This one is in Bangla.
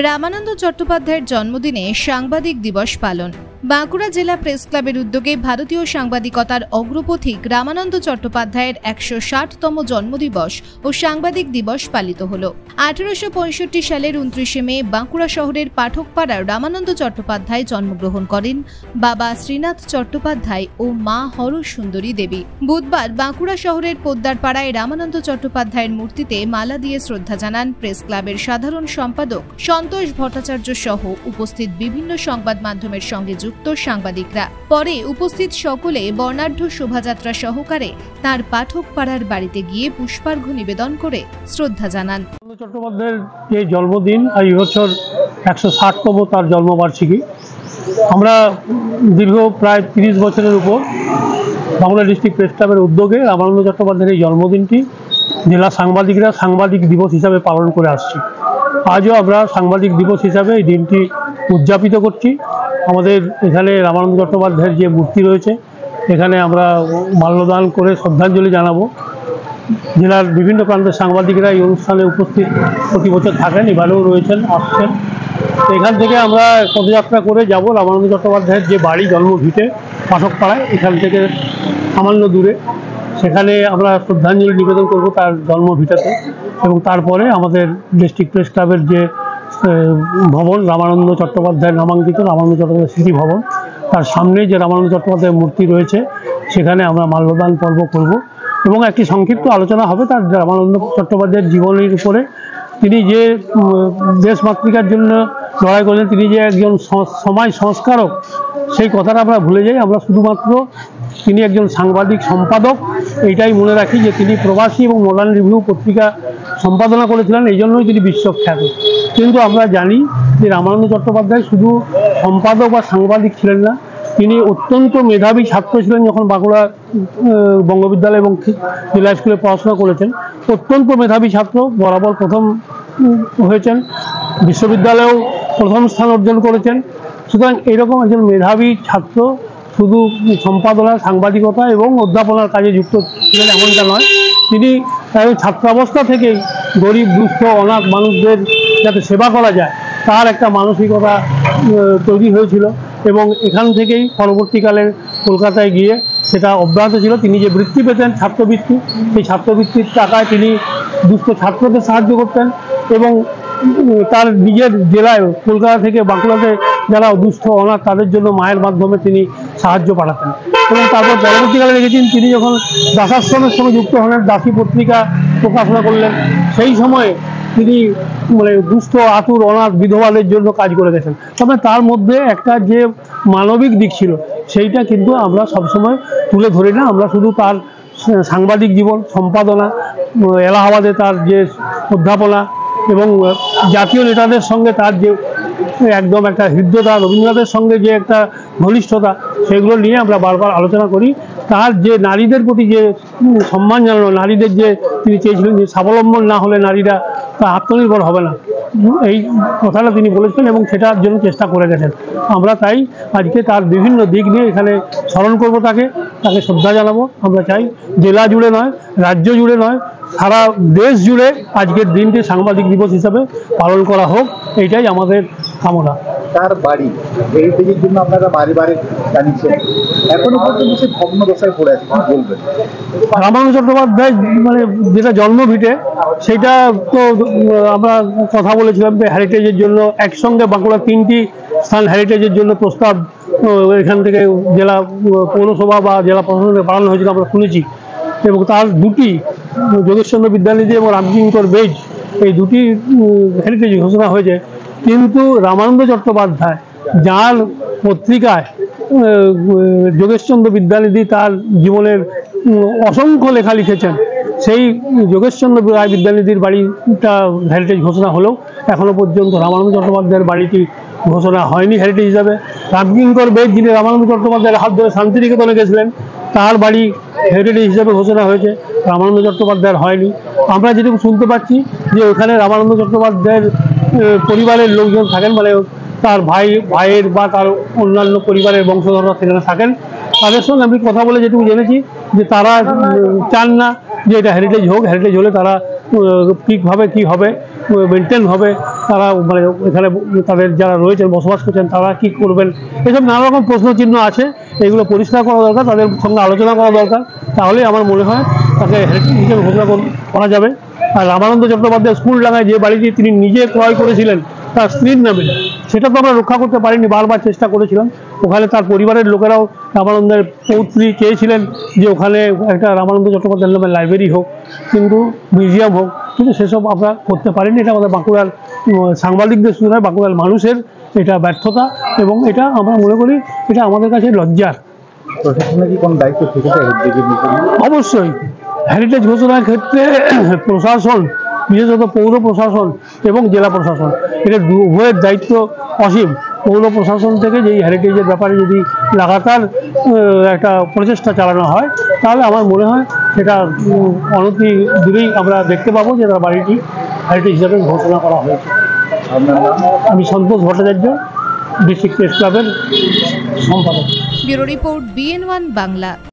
রামানন্দ চট্টোপাধ্যায়ের জন্মদিনে সাংবাদিক দিবস পালন। বাঁকুড়া জেলা প্রেস ক্লাবের উদ্যোগে ভারতীয় সাংবাদিকতার অগ্রপথিক রামানন্দ চট্টোপাধ্যায়ের ১৬০তম জন্মদিবস ও সাংবাদিক দিবস পালিত হল। ১৮৬৫ সালের ২৯শে মে বাঁকুড়া শহরের পাঠকপাড়ার রামানন্দ চট্টোপাধ্যায় জন্মগ্রহণ করেন বাবা শ্রীনাথ চট্টোপাধ্যায় ও মা হরসুন্দরী দেবী। বুধবার বাঁকুড়া শহরের পোদ্দারপাড়ায় রামানন্দ চট্টোপাধ্যায়ের মূর্তিতে মালা দিয়ে শ্রদ্ধা জানান প্রেস ক্লাবের সাধারণ সম্পাদক সন্তোষ ভট্টাচার্য সহ উপস্থিত বিভিন্ন সংবাদ মাধ্যমের সঙ্গে যুক্ত সাংবাদিকরা। পরে উপস্থিত সকলে বর্ণাঢ্য শোভাযাত্রা সহকারে তাঁর পাঠকপাড়ার বাড়িতে গিয়ে পুষ্পার্ঘ্য নিবেদন করে শ্রদ্ধা জানান। চট্টোপাধ্যায়ের যে জন্মদিন এই বছর ১৬০তম তার জন্মবার্ষিকী। আমরা দীর্ঘ প্রায় ৩০ বছরের উপর বাংলা ডিস্ট্রিক্ট প্রেস ক্লাবের উদ্যোগে রামানন্দ চট্টোপাধ্যায়ের এই জন্মদিনটি জেলা সাংবাদিকরা সাংবাদিক দিবস হিসাবে পালন করে আসছি। আজও আমরা সাংবাদিক দিবস হিসাবে এই দিনটি উদযাপিত করছি। আমাদের এখানে রামানন্দ চট্টোপাধ্যায়ের যে মূর্তি রয়েছে এখানে আমরা মাল্যদান করে শ্রদ্ধাঞ্জলি জানাবো। জেলার বিভিন্ন প্রান্তের সাংবাদিকরা এই অনুষ্ঠানে উপস্থিত প্রতি বছর থাকেন, এবারেও রয়েছেন, আসছেন। এখান থেকে আমরা পদযাত্রা করে যাব রামানন্দ চট্টোপাধ্যায়ের যে বাড়ি জন্মভিটে পাঠকপাড়ায়, এখান থেকে সামান্য দূরে, সেখানে আমরা শ্রদ্ধাঞ্জলি নিবেদন করব তার জন্মভিটাতে। এবং তারপরে আমাদের ডিস্ট্রিক্ট প্রেস ক্লাবের যে ভবন রামানন্দ চট্টোপাধ্যায়ের নামাঙ্কিত রামানন্দ চট্টোপাধ্যায় স্মৃতি ভবন, তার সামনে যে রামানন্দ চট্টোপাধ্যায়ের মূর্তি রয়েছে সেখানে আমরা মাল্যদান পর্ব করব এবং একটি সংক্ষিপ্ত আলোচনা হবে তার রামানন্দ চট্টোপাধ্যায়ের জীবনের উপরে। তিনি যে দেশমাতৃকার জন্য লড়াই করেছেন, তিনি যে একজন সমাজ সংস্কারক, সেই কথাটা আমরা ভুলে যাই। আমরা শুধুমাত্র তিনি একজন সাংবাদিক সম্পাদক এইটাই মনে রাখি যে তিনি প্রবাসী এবং মডার্ন রিভিউ পত্রিকা সম্পাদনা করেছিলেন, এই জন্যই তিনি বিশ্বখ্যাত। কিন্তু আমরা জানি যে রামানন্দ চট্টোপাধ্যায় শুধু সম্পাদক বা সাংবাদিক ছিলেন না, তিনি অত্যন্ত মেধাবী ছাত্র ছিলেন। যখন বাঁকুড়া বঙ্গবিদ্যালয় এবং জেলা স্কুলে পড়াশোনা করেছেন, অত্যন্ত মেধাবী ছাত্র, বরাবর প্রথম হয়েছেন, বিশ্ববিদ্যালয়েও প্রথম স্থান অর্জন করেছেন। সুতরাং এরকম একজন মেধাবী ছাত্র শুধু সম্পাদনা, সাংবাদিকতা এবং অধ্যাপনার কাজে যুক্ত ছিলেন এমনটা নয়, তিনি ছাত্রাবস্থা থেকেই গরিব, দুস্থ, অনাথ মানুষদের যাতে সেবা করা যায় তার একটা মানসিকতা তৈরি হয়েছিল এবং এখান থেকেই পরবর্তীকালে কলকাতায় গিয়ে সেটা অব্যাহত ছিল। তিনি যে বৃত্তি পেতেন, ছাত্রবৃত্তি, সেই ছাত্রবৃত্তির টাকায় তিনি দুস্থ ছাত্রদের সাহায্য করতেন এবং তার নিজের জেলায় কলকাতা থেকে বাঁকুড়াতে যারা দুস্থ অনাথ তাদের জন্য মায়ের মাধ্যমে তিনি সাহায্য পাঠাতেন। এবং তারপর পরবর্তীকালে দেখেছেন তিনি যখন দাসাশ্রমের সঙ্গে যুক্ত হলেন, দাসী পত্রিকা প্রকাশনা করলেন, সেই সময়ে তিনি দুস্থ, আতুর, অনাথ, বিধবাদের জন্য কাজ করে গেছেন। তবে তার মধ্যে একটা যে মানবিক দিক ছিল সেইটা কিন্তু আমরা সবসময় তুলে ধরি না। আমরা শুধু তার সাংবাদিক জীবন, সম্পাদনা, এলাহাবাদে তার যে অধ্যাপনা এবং জাতীয় নেতাদের সঙ্গে তার যে একদম একটা হৃদ্যতা, রবীন্দ্রনাথের সঙ্গে যে একটা ঘনিষ্ঠতা, সেগুলো নিয়ে আমরা বারবার আলোচনা করি। তার যে নারীদের প্রতি যে সম্মান জানানো, নারীদের যে তিনি চেয়েছিলেন যে স্বাবলম্বন না হলে নারীরা তা আত্মনির্ভর হবে না, এই কথাটা তিনি বলেছেন এবং সেটার জন্য চেষ্টা করে গেছেন। আমরা তাই আজকে তার বিভিন্ন দিক নিয়ে এখানে স্মরণ করব, তাকে শ্রদ্ধা জানাবো। আমরা চাই জেলা জুড়ে নয়, রাজ্য জুড়ে নয়, সারা দেশ জুড়ে আজকের দিনটি সাংবাদিক দিবস হিসাবে পালন করা হোক, এইটাই আমাদের কামনা। তার বাড়ি হেরিটেজের জন্য আপনারা বাড়ি বাড়ি জানিয়েছেন, এখনো পর্যন্ত সে ভগ্ন দশায় পড়ে আছে, কি বলবেন? রামানন্দ চট্টোপাধ্যায় যেটা জন্মভিটে, সেটা তো আমরা কথা বলেছিলাম যে হেরিটেজের জন্য একসঙ্গে বাঁকুড়া 3টি স্থান হেরিটেজের জন্য প্রস্তাব এখান থেকে জেলা পৌরসভা বা জেলা প্রশাসনে বাড়ানো হয়েছিল, আমরা শুনেছি। এবং তার 2টি যোগেশচন্দ্র বিদ্যানিধি এবং রামকিঙ্কর বেজ, এই 2টি হেরিটেজ ঘোষণা হয়েছে। কিন্তু রামানন্দ চট্টোপাধ্যায় যার পত্রিকায় যোগেশচন্দ্র বিদ্যানিধি তার জীবনের অসংখ্য লেখা লিখেছেন, সেই যোগেশচন্দ্র রায় বিদ্যানিধির বাড়িটা হেরিটেজ ঘোষণা হলেও এখনও পর্যন্ত রামানন্দ চট্টোপাধ্যায়ের বাড়িটি ঘোষণা হয়নি হেরিটেজ হিসাবে। রামকিঙ্কর বেদ, যিনি রামানন্দ চট্টোপাধ্যায়ের হাত ধরে শান্তিনিকেতনে গেছিলেন, তার বাড়ি হেরিটেজ হিসাবে ঘোষণা হয়েছে, রামানন্দ চট্টোপাধ্যায়ের হয়নি। আমরা যেটুকু শুনতে পাচ্ছি যে ওখানে রামানন্দ চট্টোপাধ্যায়ের পরিবারের লোকজন থাকেন, তার ভাইয়ের বা তার অন্যান্য পরিবারের বংশধররা সেখানে থাকেন। তাদের সঙ্গে আমি কথা বলে যেটুকু জেনেছি যে তারা চান না যে এটা হেরিটেজ হোক। হেরিটেজ হলে তারা ঠিকভাবে কী হবে, মেনটেন হবে, তারা মানে এখানে তাদের যারা রয়েছেন বসবাস করছেন তারা কি করবেন, এসব নানা রকম প্রশ্নচিহ্ন আছে। এগুলো পরিষ্কার করা দরকার, তাদের সঙ্গে আলোচনা করা দরকার, তাহলে আমার মনে হয় তাকে হেরিটেজ হিসেবে ঘোষণা করা যাবে। আর রামানন্দ চট্টোপাধ্যায় স্কুলডাঙ্গায় যে বাড়িটি তিনি নিজে ক্রয় করেছিলেন তার স্ত্রীর নামে, সেটা তো আমরা রক্ষা করতে পারিনি, বারবার চেষ্টা করেছিলাম। ওখানে তার পরিবারের লোকেরাও রামানন্দের পৌত্রী চেয়েছিলেন যে ওখানে একটা রামানন্দ চট্টোপাধ্যায়ের নামে লাইব্রেরি হোক, কিন্তু মিউজিয়াম হোক, কিন্তু সেসব আমরা করতে পারিনি। এটা আমাদের বাঁকুড়ার সাংবাদিকদের শুধু নয়, বাঁকুড়ার মানুষের এটা ব্যর্থতা, এবং এটা আমরা মনে করি এটা আমাদের কাছে লজ্জার। প্রশাসনের কি কোনো দায়িত্ব থেকেছে হেরিটেজের বিষয়ে? অবশ্যই হেরিটেজ ঘোষণার ক্ষেত্রে প্রশাসন, বিশেষত পৌর প্রশাসন এবং জেলা প্রশাসন, এটা উভয়ের দায়িত্ব অসীম। পৌর প্রশাসন থেকে যেই হেরিটেজের ব্যাপারে যদি লাগাতার একটা প্রচেষ্টা চালানো হয়, তাহলে আমার মনে হয় সেটা অনতি দূরেই আমরা দেখতে পাবো যে তার বাড়িটি হেরিটেজ হিসাবে ঘোষণা করা হয়েছে। আমি সন্তোষ ভট্টাচার্য, ডিস্ট্রিক্ট প্রেস ক্লাবের সম্পাদক। Bureau report BN1 Bangla.